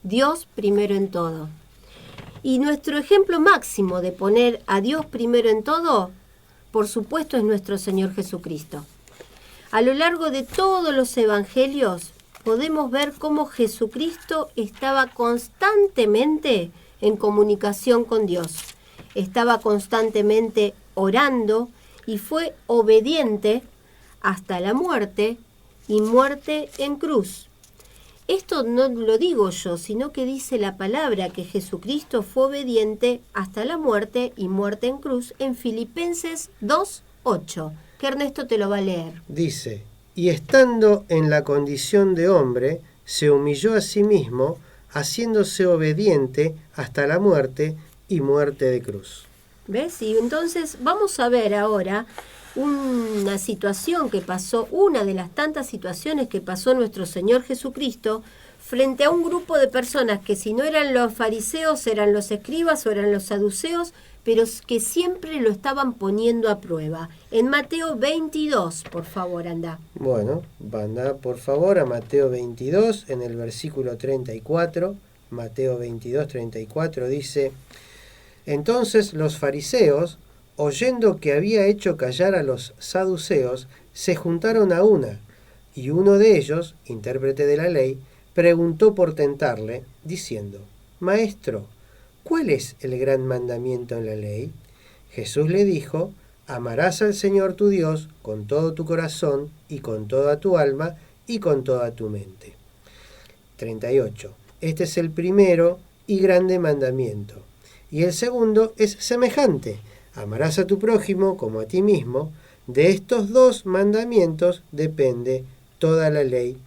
Dios primero en todo. Y nuestro ejemplo máximo de poner a Dios primero en todo, por supuesto, es nuestro Señor Jesucristo. A lo largo de todos los evangelios podemos ver cómo Jesucristo estaba constantemente en comunicación con Dios. Estaba constantemente orando y fue obediente hasta la muerte y muerte en cruz. Esto no lo digo yo, sino que dice la palabra que Jesucristo fue obediente hasta la muerte y muerte en cruz en Filipenses 2:8, que Ernesto te lo va a leer. Dice, y estando en la condición de hombre, se humilló a sí mismo, haciéndose obediente hasta la muerte y muerte de cruz. ¿Ves? Y entonces vamos a ver ahora una situación que pasó, una de las tantas situaciones que pasó nuestro Señor Jesucristo frente a un grupo de personas que si no eran los fariseos, eran los escribas o eran los saduceos, pero que siempre lo estaban poniendo a prueba. En Mateo 22, por favor, anda. Bueno, anda por favor a Mateo 22, en el versículo 34. Mateo 22, 34 dice, entonces los fariseos, oyendo que había hecho callar a los saduceos, se juntaron a una, y uno de ellos, intérprete de la ley, preguntó por tentarle, diciendo, Maestro, ¿cuál es el gran mandamiento en la ley? Jesús le dijo, amarás al Señor tu Dios con todo tu corazón y con toda tu alma y con toda tu mente. 38. Este es el primero y grande mandamiento. Y el segundo es semejante. Amarás a tu prójimo como a ti mismo. De estos dos mandamientos depende toda la ley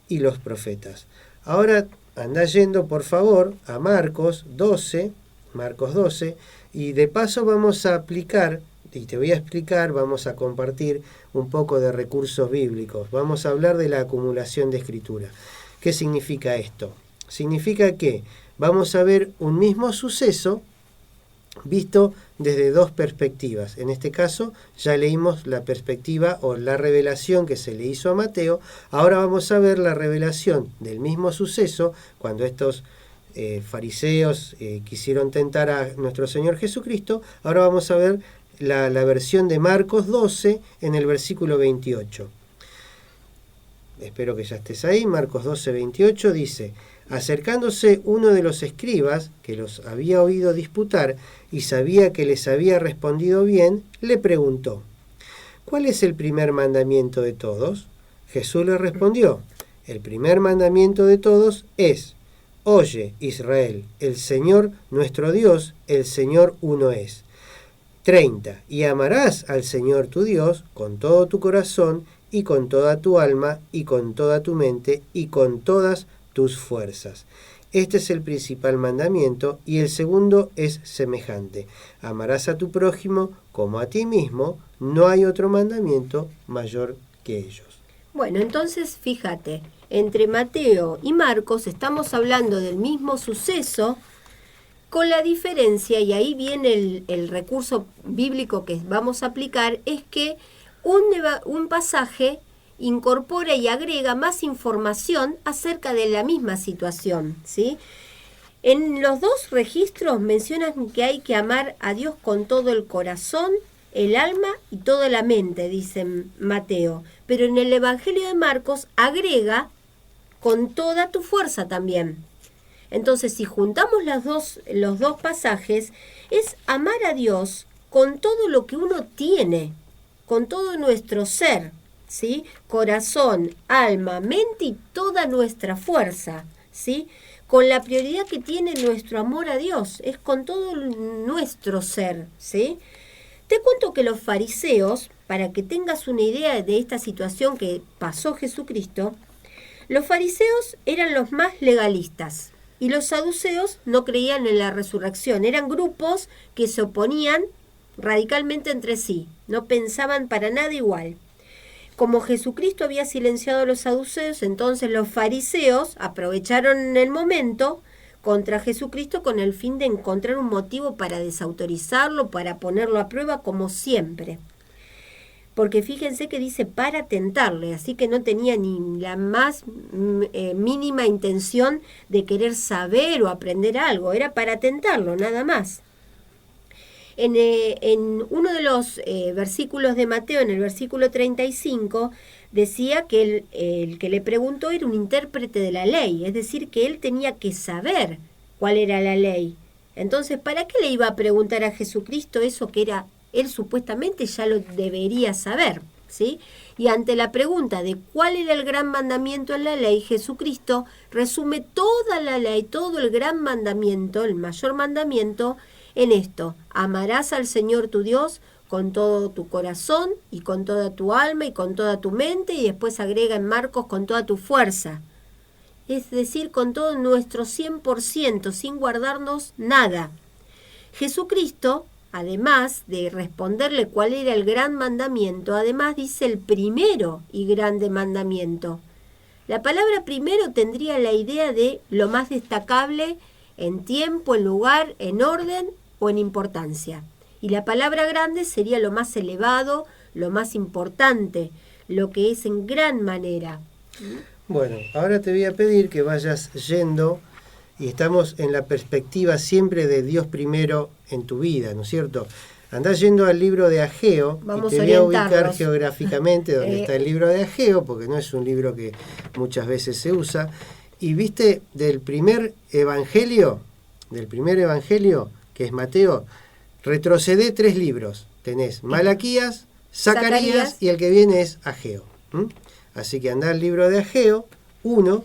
y los profetas. Ahora anda yendo, por favor, a Marcos 12, y de paso vamos a aplicar, y te voy a explicar, vamos a compartir un poco de recursos bíblicos. Vamos a hablar de la acumulación de escritura. ¿Qué significa esto? Significa que vamos a ver un mismo suceso visto desde dos perspectivas. En este caso ya leímos la perspectiva o la revelación que se le hizo a Mateo. Ahora vamos a ver la revelación del mismo suceso cuando estos fariseos quisieron tentar a nuestro Señor Jesucristo. Ahora vamos a ver la versión de Marcos 12 en el versículo 28. Espero que ya estés ahí. Marcos 12, 28 dice, acercándose uno de los escribas, que los había oído disputar y sabía que les había respondido bien, le preguntó, ¿cuál es el primer mandamiento de todos? Jesús le respondió, el primer mandamiento de todos es, oye, Israel, el Señor nuestro Dios, el Señor uno es. 30. Y amarás al Señor tu Dios con todo tu corazón y con toda tu alma y con toda tu mente y con todas tus fuerzas. Este es el principal mandamiento y el segundo es semejante. Amarás a tu prójimo como a ti mismo. No hay otro mandamiento mayor que ellos. Bueno, entonces fíjate, entre Mateo y Marcos estamos hablando del mismo suceso, con la diferencia, y ahí viene el recurso bíblico que vamos a aplicar, es que un pasaje incorpora y agrega más información acerca de la misma situación, ¿sí? En los dos registros mencionan que hay que amar a Dios con todo el corazón, el alma y toda la mente, dice Mateo. Pero en el Evangelio de Marcos agrega con toda tu fuerza también. Entonces, si juntamos los dos pasajes, es amar a Dios con todo lo que uno tiene, con todo nuestro ser, ¿sí? Corazón, alma, mente y toda nuestra fuerza, ¿sí? Con la prioridad que tiene nuestro amor a Dios, es con todo nuestro ser, ¿sí? Te cuento que los fariseos, para que tengas una idea de esta situación que pasó Jesucristo, los fariseos eran los más legalistas y los saduceos no creían en la resurrección. Eran grupos que se oponían radicalmente entre sí, no pensaban para nada igual. Como Jesucristo había silenciado a los saduceos, entonces los fariseos aprovecharon el momento contra Jesucristo con el fin de encontrar un motivo para desautorizarlo, para ponerlo a prueba como siempre. porque fíjense que dice para tentarle, así que no tenía ni la más mínima intención de querer saber o aprender algo, era para tentarlo, nada más. En uno de los versículos de Mateo, en el versículo 35, decía que el que le preguntó era un intérprete de la ley, es decir, que él tenía que saber cuál era la ley. Entonces, ¿para qué le iba a preguntar a Jesucristo eso que era él supuestamente ya lo debería saber? ¿Sí? Y ante la pregunta de cuál era el gran mandamiento en la ley, Jesucristo resume toda la ley, todo el gran mandamiento, el mayor mandamiento, en esto: amarás al Señor tu Dios con todo tu corazón y con toda tu alma y con toda tu mente, y después agrega en Marcos con toda tu fuerza. Es decir, con todo nuestro 100%, sin guardarnos nada. Jesucristo, además de responderle cuál era el gran mandamiento, además dice el primero y grande mandamiento. La palabra primero tendría la idea de lo más destacable en tiempo, en lugar, en orden o en importancia. Y la palabra grande sería lo más elevado, lo más importante, lo que es en gran manera. Bueno, ahora te voy a pedir que vayas yendo, y estamos en la perspectiva siempre de Dios primero en tu vida, ¿no es cierto? Andás yendo al libro de Ageo. Vamos y te voy a ubicar orientarnos geográficamente donde está el libro de Ageo, porque no es un libro que muchas veces se usa. Y viste, del primer evangelio, que es Mateo, retrocedé 3 libros. Tenés Malaquías, Zacarías y el que viene es Ageo. Así que andá al libro de Ageo 1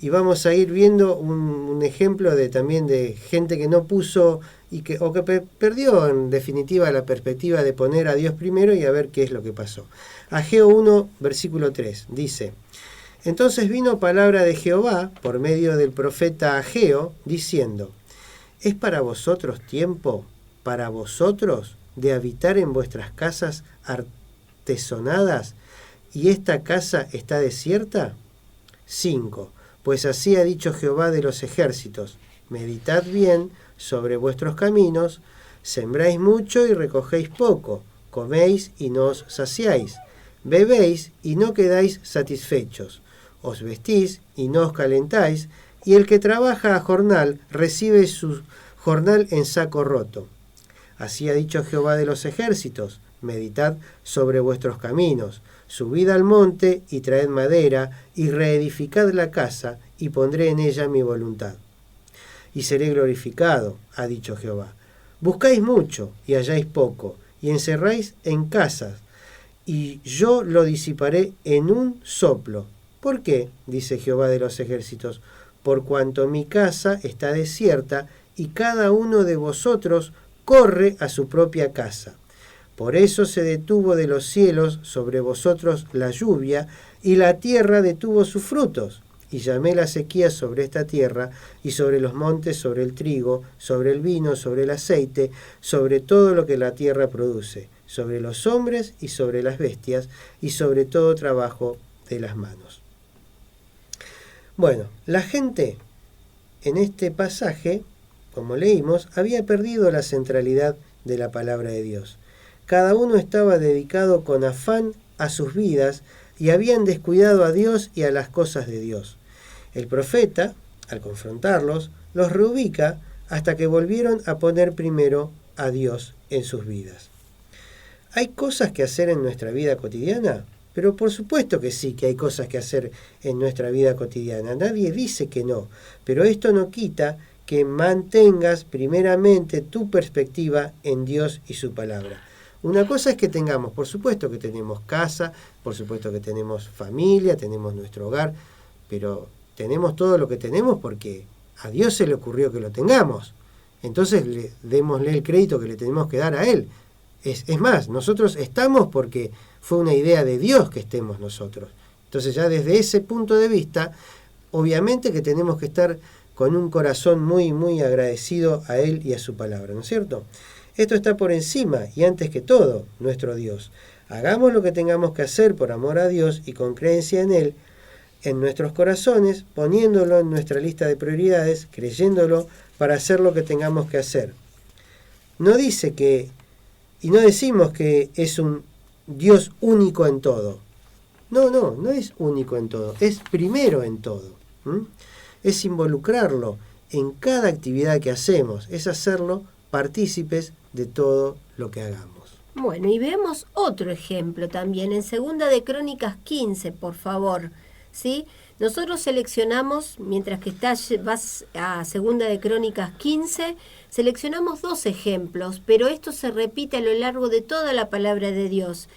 y vamos a ir viendo un ejemplo también de gente que no puso o que perdió en definitiva la perspectiva de poner a Dios primero, y a ver qué es lo que pasó. Ageo 1, versículo 3, dice: entonces vino palabra de Jehová por medio del profeta Ageo, diciendo: ¿es para vosotros tiempo, para vosotros, de habitar en vuestras casas artesonadas, y esta casa está desierta? 5. Pues así ha dicho Jehová de los ejércitos: meditad bien sobre vuestros caminos, sembráis mucho y recogéis poco, coméis y no os saciáis, bebéis y no quedáis satisfechos, os vestís y no os calentáis, y el que trabaja a jornal recibe su jornal en saco roto. Así ha dicho Jehová de los ejércitos: meditad sobre vuestros caminos, subid al monte y traed madera, y reedificad la casa, y pondré en ella mi voluntad. Y seré glorificado, ha dicho Jehová. Buscáis mucho, y halláis poco, y encerráis en casas, y yo lo disiparé en un soplo. ¿Por qué? Dice Jehová de los ejércitos: por cuanto mi casa está desierta, y cada uno de vosotros corre a su propia casa. Por eso se detuvo de los cielos sobre vosotros la lluvia, y la tierra detuvo sus frutos. Y llamé la sequía sobre esta tierra, y sobre los montes, sobre el trigo, sobre el vino, sobre el aceite, sobre todo lo que la tierra produce, sobre los hombres y sobre las bestias, y sobre todo trabajo de las manos. Bueno, la gente en este pasaje, como leímos, había perdido la centralidad de la palabra de Dios. Cada uno estaba dedicado con afán a sus vidas y habían descuidado a Dios y a las cosas de Dios. El profeta, al confrontarlos, los reubica hasta que volvieron a poner primero a Dios en sus vidas. ¿Hay cosas que hacer en nuestra vida cotidiana? Pero por supuesto que sí, que hay cosas que hacer en nuestra vida cotidiana. Nadie dice que no, pero esto no quita que mantengas primeramente tu perspectiva en Dios y su palabra. Una cosa es que tengamos, por supuesto que tenemos casa, por supuesto que tenemos familia, tenemos nuestro hogar, pero tenemos todo lo que tenemos porque a Dios se le ocurrió que lo tengamos. Entonces démosle el crédito que le tenemos que dar a Él. Es más, nosotros estamos porque fue una idea de Dios que estemos nosotros. Entonces ya desde ese punto de vista, obviamente que tenemos que estar con un corazón muy, muy agradecido a Él y a su palabra, ¿no es cierto? Esto está por encima y antes que todo, nuestro Dios. Hagamos lo que tengamos que hacer por amor a Dios y con creencia en Él, en nuestros corazones, poniéndolo en nuestra lista de prioridades, creyéndolo para hacer lo que tengamos que hacer. No dice que, y no decimos que es un Dios único en todo. No es único en todo, es primero en todo. Es involucrarlo en cada actividad que hacemos, es hacerlo partícipes de todo lo que hagamos. Bueno, y vemos otro ejemplo también en Segunda de Crónicas 15, por favor, ¿sí? Nosotros seleccionamos, mientras que vas a Segunda de Crónicas 15, seleccionamos 2 ejemplos, pero esto se repite a lo largo de toda la palabra de Dios.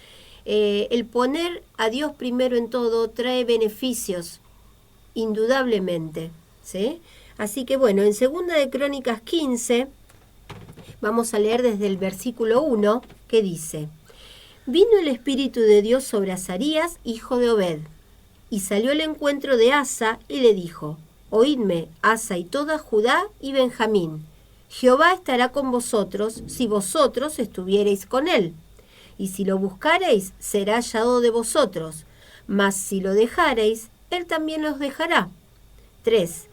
El poner a Dios primero en todo trae beneficios, indudablemente, ¿sí? Así que bueno, en Segunda de Crónicas 15, vamos a leer desde el versículo 1, que dice: Vino el Espíritu de Dios sobre Azarías, hijo de Obed, y salió al encuentro de Asa y le dijo: Oídme, Asa y toda Judá y Benjamín. Jehová estará con vosotros si vosotros estuviereis con él. Y si lo buscareis, será hallado de vosotros. Mas si lo dejareis, él también os dejará. 3.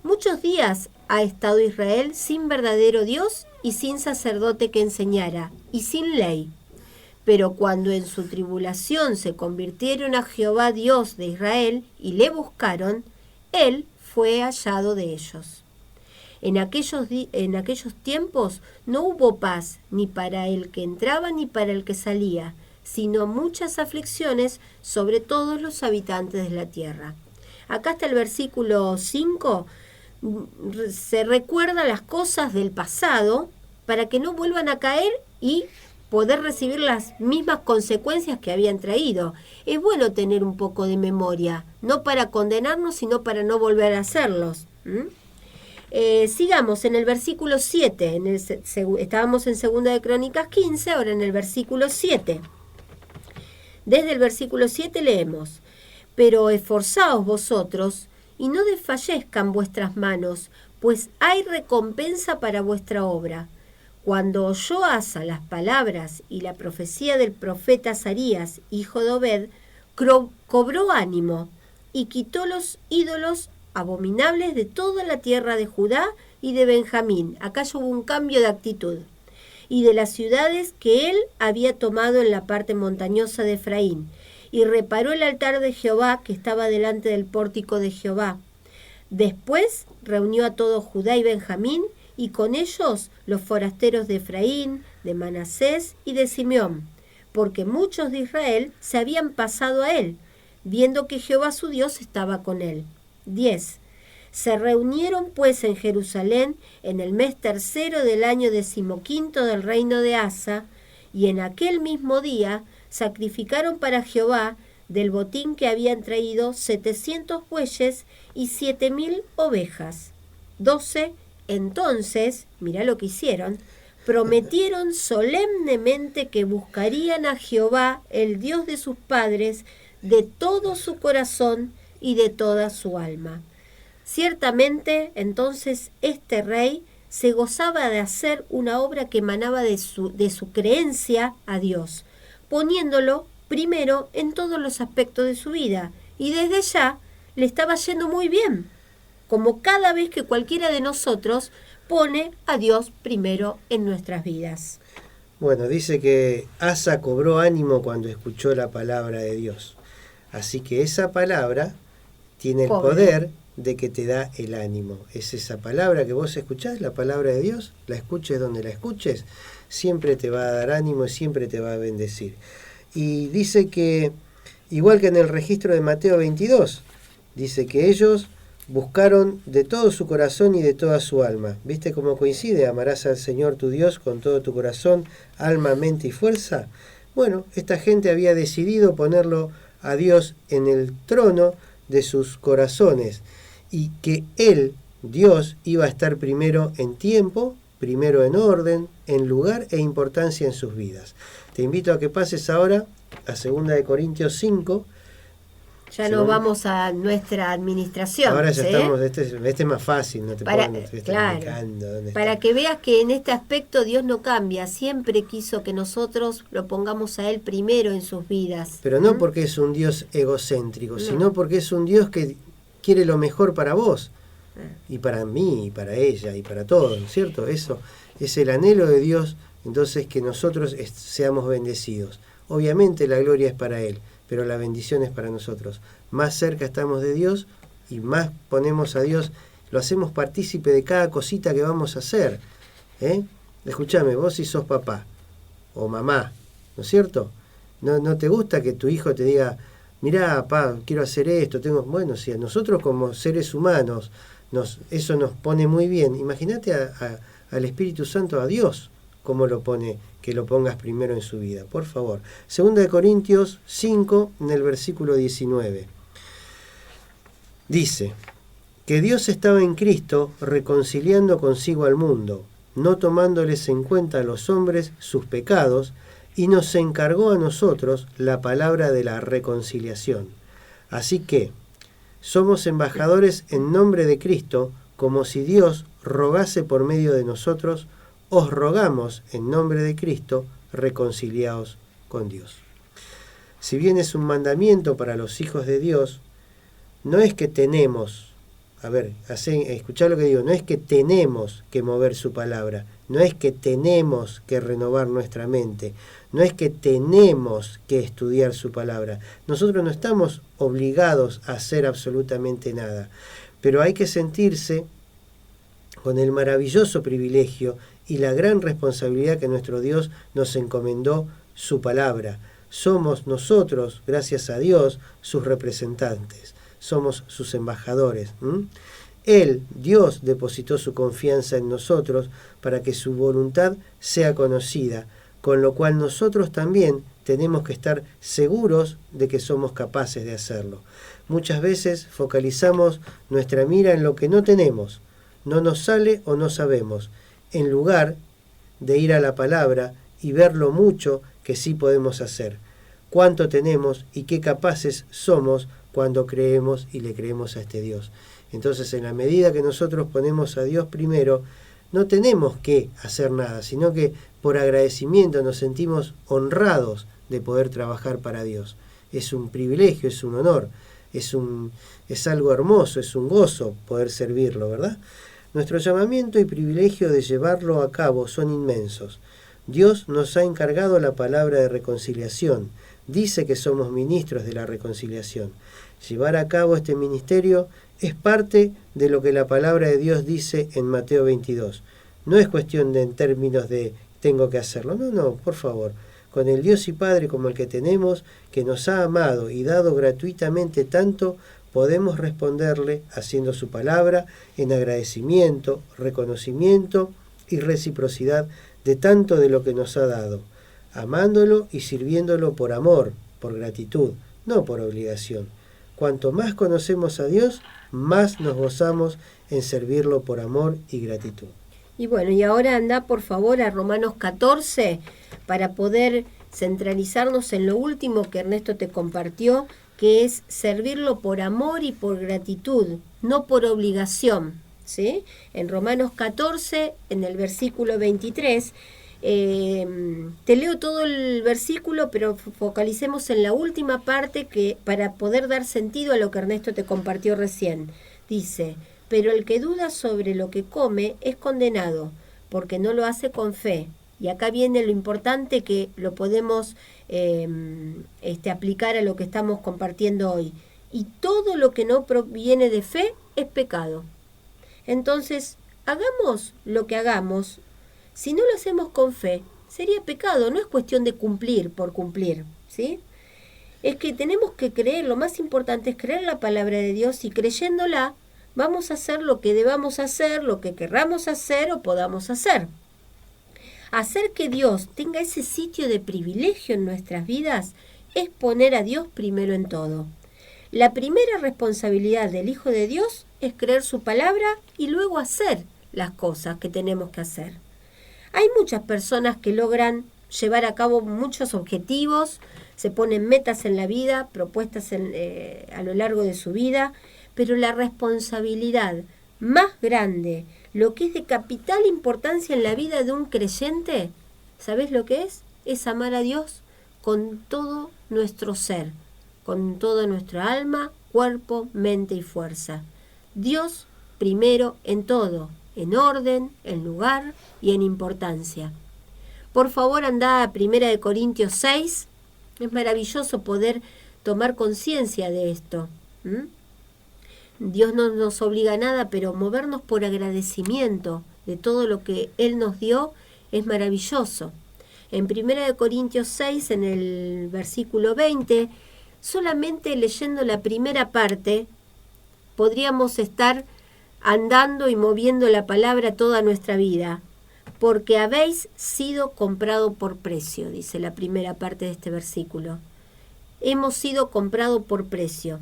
Muchos días ha estado Israel sin verdadero Dios y sin sacerdote que enseñara, y sin ley. Pero cuando en su tribulación se convirtieron a Jehová Dios de Israel y le buscaron, él fue hallado de ellos. En aquellos tiempos no hubo paz ni para el que entraba ni para el que salía, sino muchas aflicciones sobre todos los habitantes de la tierra. Acá está el versículo 5, se recuerda las cosas del pasado para que no vuelvan a caer y poder recibir las mismas consecuencias que habían traído. Es bueno tener un poco de memoria, no para condenarnos, sino para no volver a hacerlos. Sigamos en el versículo 7, estábamos en 2 de Crónicas 15, ahora en el versículo 7. Desde el versículo 7 leemos: Pero esforzaos vosotros, y no desfallezcan vuestras manos, pues hay recompensa para vuestra obra. Cuando oyó Asa las palabras y la profecía del profeta Azarías, hijo de Obed, cobró ánimo y quitó los ídolos abominables de toda la tierra de Judá y de Benjamín. Acá hubo un cambio de actitud. Y de las ciudades que él había tomado en la parte montañosa de Efraín, y reparó el altar de Jehová que estaba delante del pórtico de Jehová. Después reunió a todo Judá y Benjamín, y con ellos los forasteros de Efraín, de Manasés y de Simeón, porque muchos de Israel se habían pasado a él, viendo que Jehová su Dios estaba con él. 10. Se reunieron pues en Jerusalén en el mes 3 del año 15 del reino de Asa, y en aquel mismo día sacrificaron para Jehová del botín que habían traído 700 bueyes y 7,000 ovejas. 12. Entonces, mirá lo que hicieron, prometieron solemnemente que buscarían a Jehová, el Dios de sus padres, de todo su corazón y de toda su alma. Ciertamente, entonces, este rey se gozaba de hacer una obra que emanaba de su creencia a Dios, poniéndolo primero en todos los aspectos de su vida, y desde ya le estaba yendo muy bien, como cada vez que cualquiera de nosotros pone a Dios primero en nuestras vidas. Bueno, dice que Asa cobró ánimo cuando escuchó la palabra de Dios. Así que esa palabra tiene el poder de que te da el ánimo. Es esa palabra que vos escuchás, la palabra de Dios, la escuches donde la escuches, siempre te va a dar ánimo y siempre te va a bendecir. Y dice que, igual que en el registro de Mateo 22, dice que ellos buscaron de todo su corazón y de toda su alma. ¿Viste cómo coincide? Amarás al Señor tu Dios con todo tu corazón, alma, mente y fuerza. Bueno, esta gente había decidido ponerlo a Dios en el trono de sus corazones y que Él, Dios, iba a estar primero en tiempo, primero en orden, en lugar e importancia en sus vidas. Te invito a que pases ahora a 2 de Corintios 5. Ya nos vamos a nuestra administración. Ahora ya estamos, este es más fácil, no te para, puedo estar claro, indicando dónde para está. que veas que en este aspecto Dios no cambia, siempre quiso que nosotros lo pongamos a Él primero en sus vidas. Pero no porque es un Dios egocéntrico, sino porque es un Dios que quiere lo mejor para vos, y para mí, y para ella, y para todos, ¿no es cierto? Eso es el anhelo de Dios, entonces que nosotros seamos bendecidos. Obviamente la gloria es para Él, pero la bendición es para nosotros. Más cerca estamos de Dios y más ponemos a Dios, lo hacemos partícipe de cada cosita que vamos a hacer. Escúchame, vos si sos papá o mamá, ¿no es cierto? ¿No te gusta que tu hijo te diga, mirá, papá, quiero hacer esto? Bueno, si a nosotros como seres humanos eso nos pone muy bien, imagínate al Espíritu Santo, a Dios, cómo lo pone, que lo pongas primero en su vida, por favor. 2 Corintios 5, en el versículo 19. Dice que Dios estaba en Cristo reconciliando consigo al mundo, no tomándoles en cuenta a los hombres sus pecados, y nos encargó a nosotros la palabra de la reconciliación. Así que somos embajadores en nombre de Cristo, como si Dios rogase por medio de nosotros. Os rogamos en nombre de Cristo, reconciliaos con Dios. Si bien es un mandamiento para los hijos de Dios, no es que tenemos, escuchá lo que digo, no es que tenemos que mover su palabra, no es que tenemos que renovar nuestra mente, no es que tenemos que estudiar su palabra. Nosotros no estamos obligados a hacer absolutamente nada, pero hay que sentirse con el maravilloso privilegio y la gran responsabilidad que nuestro Dios nos encomendó su palabra. Somos nosotros, gracias a Dios, sus representantes, somos sus embajadores. Él, Dios, depositó su confianza en nosotros para que su voluntad sea conocida, con lo cual nosotros también tenemos que estar seguros de que somos capaces de hacerlo. Muchas veces focalizamos nuestra mira en lo que no tenemos, no nos sale o no sabemos, en lugar de ir a la palabra y ver lo mucho que sí podemos hacer, cuánto tenemos y qué capaces somos cuando creemos y le creemos a este Dios. Entonces, en la medida que nosotros ponemos a Dios primero, no tenemos que hacer nada, sino que por agradecimiento nos sentimos honrados de poder trabajar para Dios. Es un privilegio, es un honor, es algo hermoso, es un gozo poder servirlo, ¿verdad? Nuestro llamamiento y privilegio de llevarlo a cabo son inmensos. Dios nos ha encargado la palabra de reconciliación. Dice que somos ministros de la reconciliación. Llevar a cabo este ministerio es parte de lo que la palabra de Dios dice en Mateo 22. No es cuestión de en términos de tengo que hacerlo. No, por favor. Con el Dios y Padre como el que tenemos, que nos ha amado y dado gratuitamente tanto, podemos responderle haciendo su palabra en agradecimiento, reconocimiento y reciprocidad de tanto de lo que nos ha dado, amándolo y sirviéndolo por amor, por gratitud, no por obligación. Cuanto más conocemos a Dios, más nos gozamos en servirlo por amor y gratitud. Y bueno, y ahora anda por favor a Romanos 14 para poder centralizarnos en lo último que Ernesto te compartió, que es servirlo por amor y por gratitud, no por obligación, ¿sí? En Romanos 14, en el versículo 23, te leo todo el versículo, pero focalicemos en la última parte que para poder dar sentido a lo que Ernesto te compartió recién. Dice, pero el que duda sobre lo que come es condenado, porque no lo hace con fe. Y acá viene lo importante que lo podemos aplicar a lo que estamos compartiendo hoy. Y todo lo que no proviene de fe es pecado. Entonces, hagamos lo que hagamos. Si no lo hacemos con fe, sería pecado. No es cuestión de cumplir por cumplir, ¿sí? Es que tenemos que creer. Lo más importante es creer la palabra de Dios y creyéndola vamos a hacer lo que debamos hacer, lo que querramos hacer o podamos hacer. Hacer que Dios tenga ese sitio de privilegio en nuestras vidas es poner a Dios primero en todo. La primera responsabilidad del Hijo de Dios es creer su palabra y luego hacer las cosas que tenemos que hacer. Hay muchas personas que logran llevar a cabo muchos objetivos, se ponen metas en la vida, propuestas a lo largo de su vida, pero la responsabilidad más grande, lo que es de capital importancia en la vida de un creyente, ¿sabés lo que es? Es amar a Dios con todo nuestro ser, con toda nuestra alma, cuerpo, mente y fuerza. Dios primero en todo, en orden, en lugar y en importancia. Por favor, anda a 1 Corintios 6, Es maravilloso poder tomar conciencia de esto. Dios no nos obliga a nada, pero movernos por agradecimiento de todo lo que Él nos dio es maravilloso. En 1 Corintios 6, en el versículo 20, solamente leyendo la primera parte, podríamos estar andando y moviendo la palabra toda nuestra vida. Porque habéis sido comprado por precio, dice la primera parte de este versículo. Hemos sido comprado por precio.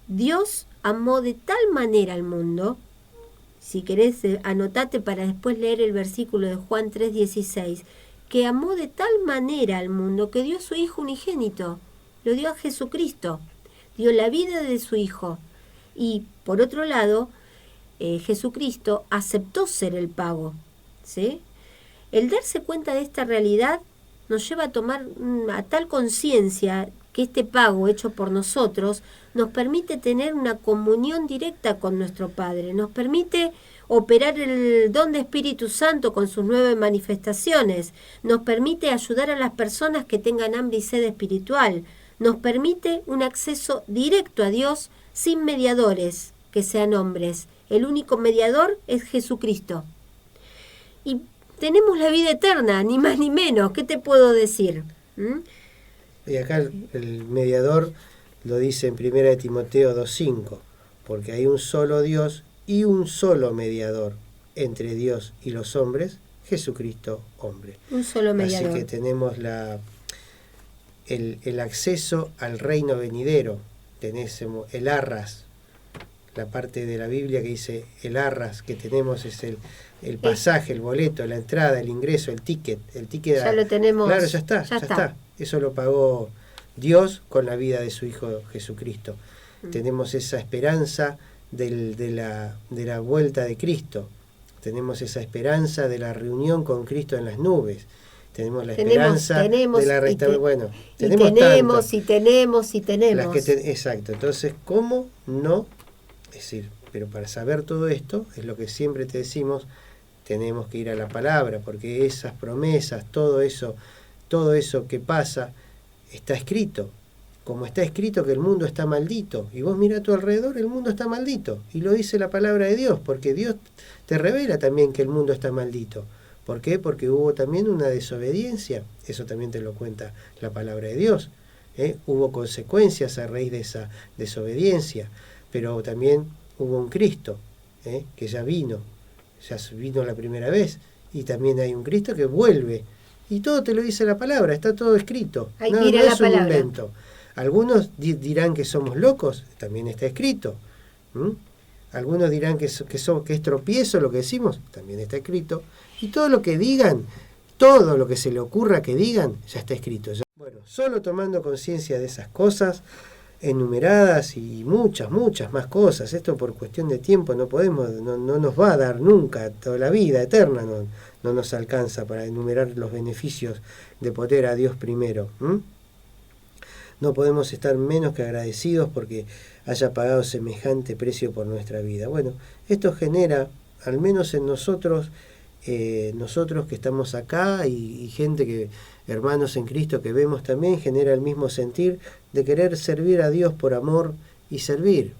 Dios amó de tal manera al mundo, si querés anotate para después leer el versículo de Juan 3:16, que amó de tal manera al mundo que dio a su Hijo unigénito, lo dio a Jesucristo, dio la vida de su Hijo. Y por otro lado, Jesucristo aceptó ser el pago, ¿sí? El darse cuenta de esta realidad nos lleva a tomar a tal conciencia que este pago hecho por nosotros nos permite tener una comunión directa con nuestro Padre, nos permite operar el don de Espíritu Santo con sus 9 manifestaciones, nos permite ayudar a las personas que tengan hambre y sed espiritual, nos permite un acceso directo a Dios sin mediadores que sean hombres. El único mediador es Jesucristo. Y tenemos la vida eterna, ni más ni menos. ¿Qué te puedo decir? Y acá el mediador lo dice en 1 Timoteo 2:5, porque hay un solo Dios y un solo mediador entre Dios y los hombres, Jesucristo hombre. Un solo mediador. Así que tenemos el acceso al reino venidero. Tenés el arras, la parte de la Biblia que dice el arras que tenemos es el pasaje, el boleto, la entrada, el ingreso, el ticket. Ya lo tenemos. Claro, ya está. Eso lo pagó Dios con la vida de su Hijo Jesucristo. Tenemos esa esperanza de la vuelta de Cristo. Tenemos esa esperanza de la reunión con Cristo en las nubes. Tenemos la esperanza de la restauración. Bueno, tenemos. Exacto. Entonces, ¿cómo no? Es decir, pero para saber todo esto, es lo que siempre te decimos, tenemos que ir a la palabra, porque esas promesas, todo eso que pasa, está escrito. Como está escrito que el mundo está maldito. Y vos mirá a tu alrededor, el mundo está maldito. Y lo dice la palabra de Dios, porque Dios te revela también que el mundo está maldito. ¿Por qué? Porque hubo también una desobediencia. Eso también te lo cuenta la palabra de Dios. Hubo consecuencias a raíz de esa desobediencia. Pero también hubo un Cristo, que ya vino la primera vez. Y también hay un Cristo que vuelve. Y todo te lo dice la palabra, está todo escrito. Hay que ir a la palabra. Un invento. Algunos dirán que somos locos, también está escrito. Algunos dirán que es tropiezo lo que decimos, también está escrito. Y todo lo que digan, todo lo que se le ocurra que digan, ya está escrito. Bueno, solo tomando conciencia de esas cosas enumeradas y muchas más cosas, esto por cuestión de tiempo no nos va a dar nunca, toda la vida eterna no nos alcanza para enumerar los beneficios de poner a Dios primero. No podemos estar menos que agradecidos porque haya pagado semejante precio por nuestra vida. Bueno, esto genera, al menos en nosotros que estamos acá y gente hermanos en Cristo que vemos también, genera el mismo sentir de querer servir a Dios por amor y servir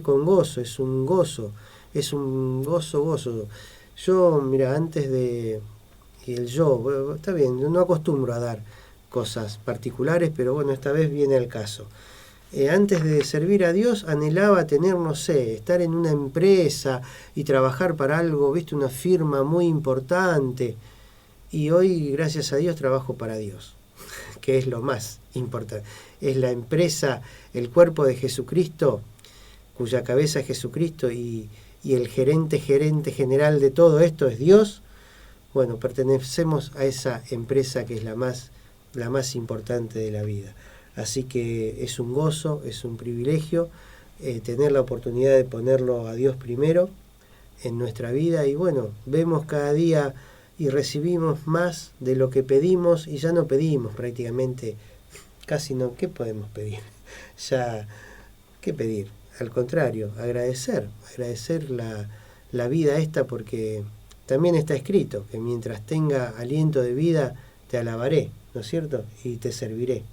con gozo, es un gozo. Yo, mira, está bien, no acostumbro a dar cosas particulares, pero bueno, esta vez viene al caso. Antes de servir a Dios anhelaba tener, estar en una empresa y trabajar para algo, una firma muy importante. Y hoy, gracias a Dios, trabajo para Dios, que es lo más importante. Es la empresa, el cuerpo de Jesucristo, cuya cabeza es Jesucristo y el gerente general de todo esto es Dios. Bueno, pertenecemos a esa empresa que es la más importante de la vida. Así que es un gozo, es un privilegio tener la oportunidad de ponerlo a Dios primero en nuestra vida. Y bueno, vemos cada día y recibimos más de lo que pedimos y ya no pedimos prácticamente, casi no. ¿Qué podemos pedir? Ya, ¿qué pedir? Al contrario, agradecer la vida esta, porque también está escrito que mientras tenga aliento de vida te alabaré, ¿no es cierto? Y te serviré.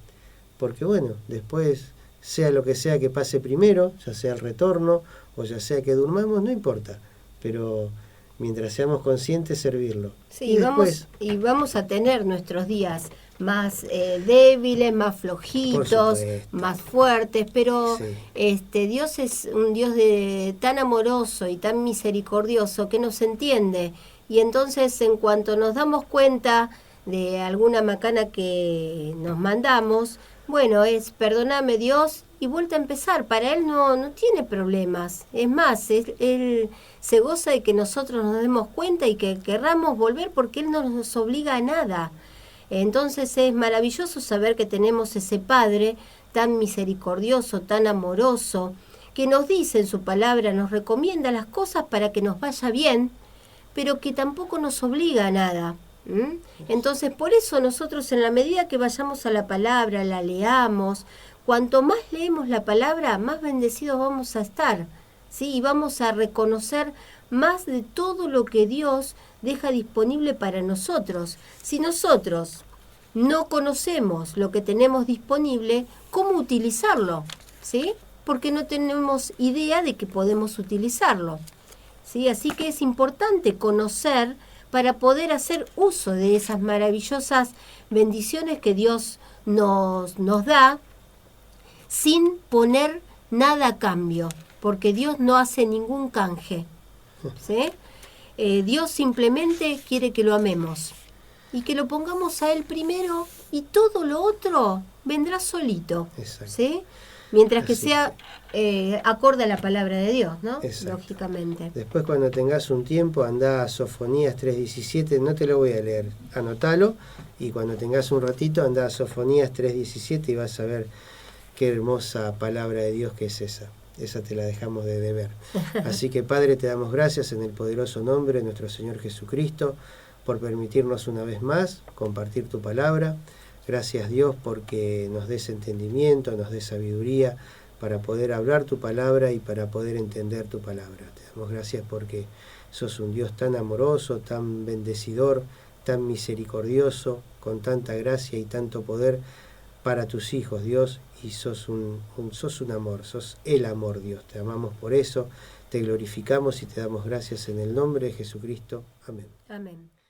porque bueno, después, sea lo que sea que pase primero, ya sea el retorno o ya sea que durmamos, no importa, pero mientras seamos conscientes, servirlo. Sí, Y después, vamos a tener nuestros días más débiles, más por flojitos, supuesto, más fuertes, pero sí, Dios es un Dios tan amoroso y tan misericordioso que nos entiende. Y entonces, en cuanto nos damos cuenta de alguna macana que nos mandamos, bueno, es perdóname Dios y vuelta a empezar. Para Él no tiene problemas. Es más, Él se goza de que nosotros nos demos cuenta y que querramos volver porque Él no nos obliga a nada. Entonces es maravilloso saber que tenemos ese Padre tan misericordioso, tan amoroso, que nos dice en su palabra, nos recomienda las cosas para que nos vaya bien, pero que tampoco nos obliga a nada. ¿Mm? Entonces, por eso nosotros, en la medida que vayamos a la palabra, la leamos, cuanto más leemos la palabra, más bendecidos vamos a estar, ¿sí? Y vamos a reconocer más de todo lo que Dios deja disponible para nosotros. Si nosotros no conocemos lo que tenemos disponible, ¿cómo utilizarlo? ¿Sí? Porque no tenemos idea de que podemos utilizarlo. ¿Sí? Así que es importante conocer para poder hacer uso de esas maravillosas bendiciones que Dios nos da sin poner nada a cambio, porque Dios no hace ningún canje. ¿Sí? Dios simplemente quiere que lo amemos y que lo pongamos a Él primero y todo lo otro vendrá solito. exacto. ¿Sí? Mientras que Así sea acorde a la palabra de Dios, ¿no? Exacto. Lógicamente. Después, cuando tengas un tiempo, andá a Sofonías 3:17, no te lo voy a leer, anotalo, y cuando tengas un ratito, andá a Sofonías 3:17 y vas a ver qué hermosa palabra de Dios que es esa. Esa te la dejamos de deber. Así que, Padre, te damos gracias en el poderoso nombre de nuestro Señor Jesucristo por permitirnos una vez más compartir tu palabra. Gracias, Dios, porque nos des entendimiento, nos des sabiduría para poder hablar tu palabra y para poder entender tu palabra. Te damos gracias porque sos un Dios tan amoroso, tan bendecidor, tan misericordioso, con tanta gracia y tanto poder para tus hijos, Dios, y sos un amor, sos el amor, Dios. Te amamos por eso, te glorificamos y te damos gracias en el nombre de Jesucristo. Amén. Amén.